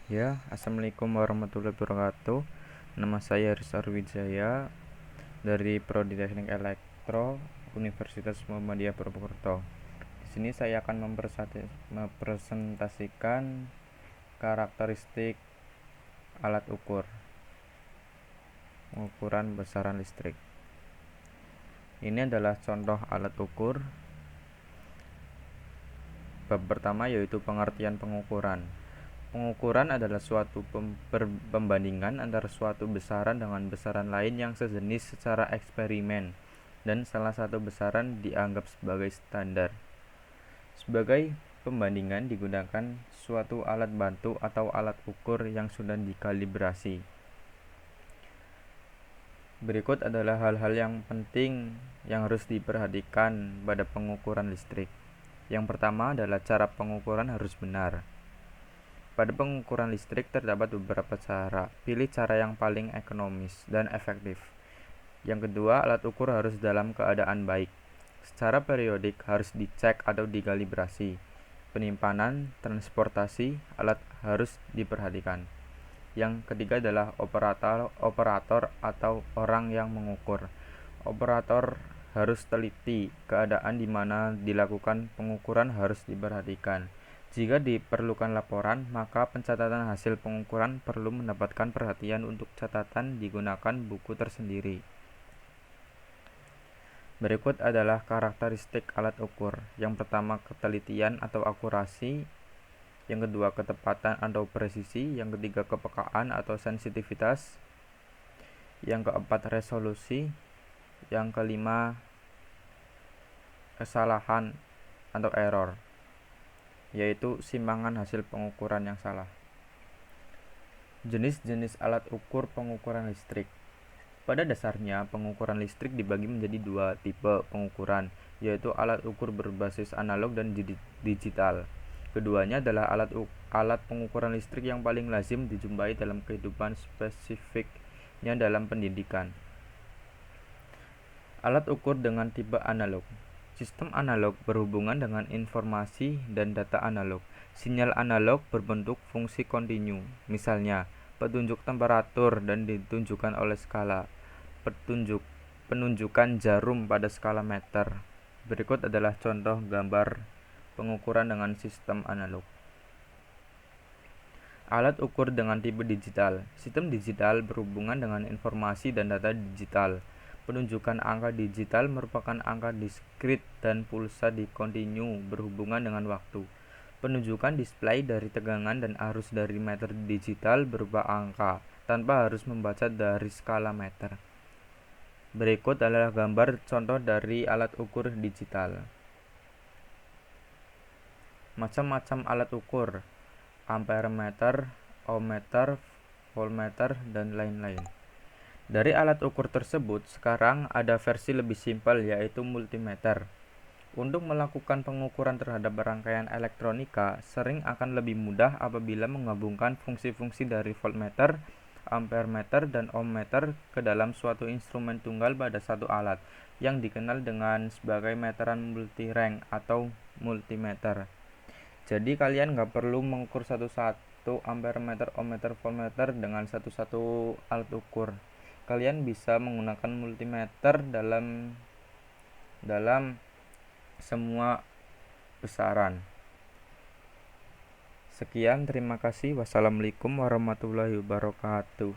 Ya, Assalamualaikum warahmatullahi wabarakatuh. Nama saya Haris Arwijaya dari Prodi Teknik Elektro Universitas Muhammadiyah Purwokerto. Di sini saya akan mempresentasikan karakteristik alat ukur pengukuran besaran listrik. Ini adalah contoh alat ukur. Bab pertama yaitu pengertian pengukuran. Pengukuran adalah suatu pembandingan antara suatu besaran dengan besaran lain yang sejenis secara eksperimen, dan salah satu besaran dianggap sebagai standar. Sebagai pembandingan digunakan suatu alat bantu atau alat ukur yang sudah dikalibrasi. Berikut adalah hal-hal yang penting yang harus diperhatikan pada pengukuran listrik. Yang pertama adalah cara pengukuran harus benar. Pada pengukuran listrik terdapat beberapa cara. Pilih cara yang paling ekonomis dan efektif. Yang kedua, alat ukur harus dalam keadaan baik. Secara periodik harus dicek atau dikalibrasi. Penyimpanan, transportasi, alat harus diperhatikan. Yang ketiga adalah operator atau orang yang mengukur. Operator harus teliti. Keadaan di mana dilakukan pengukuran harus diperhatikan. Jika diperlukan laporan, maka pencatatan hasil pengukuran perlu mendapatkan perhatian. Untuk catatan digunakan buku tersendiri. Berikut adalah karakteristik alat ukur. Yang pertama, ketelitian atau akurasi. Yang kedua, ketepatan atau presisi. Yang ketiga, kepekaan atau sensitivitas. Yang keempat, resolusi. Yang kelima, kesalahan atau error, yaitu simpangan hasil pengukuran yang salah. Jenis-jenis alat ukur pengukuran listrik. Pada dasarnya, pengukuran listrik dibagi menjadi dua tipe pengukuran, yaitu alat ukur berbasis analog dan digital. Keduanya adalah alat pengukuran listrik yang paling lazim dijumpai dalam kehidupan, spesifiknya dalam pendidikan. Alat ukur dengan tipe analog. Sistem analog berhubungan dengan informasi dan data analog. Sinyal analog berbentuk fungsi kontinu, misalnya petunjuk temperatur dan ditunjukkan oleh skala. Penunjukan jarum pada skala meter. Berikut adalah contoh gambar pengukuran dengan sistem analog. Alat ukur dengan tipe digital. Sistem digital berhubungan dengan informasi dan data digital. Penunjukan angka digital merupakan angka diskrit dan pulsa di kontinu berhubungan dengan waktu. Penunjukan display dari tegangan dan arus dari meter digital berupa angka, tanpa harus membaca dari skala meter. Berikut adalah gambar contoh dari alat ukur digital. Macam-macam alat ukur: ampermeter, ohmmeter, voltmeter, dan lain-lain. Dari alat ukur tersebut, sekarang ada versi lebih simpel, yaitu multimeter. Untuk melakukan pengukuran terhadap rangkaian elektronika, sering akan lebih mudah apabila menggabungkan fungsi-fungsi dari voltmeter, ampermeter, dan ohmmeter ke dalam suatu instrumen tunggal pada satu alat, yang dikenal dengan sebagai meteran multi-rank atau multimeter. Jadi kalian nggak perlu mengukur satu-satu ampermeter, ohmmeter, voltmeter dengan satu-satu alat ukur. Kalian bisa menggunakan multimeter dalam semua besaran. Sekian, terima kasih. Wassalamualaikum warahmatullahi wabarakatuh.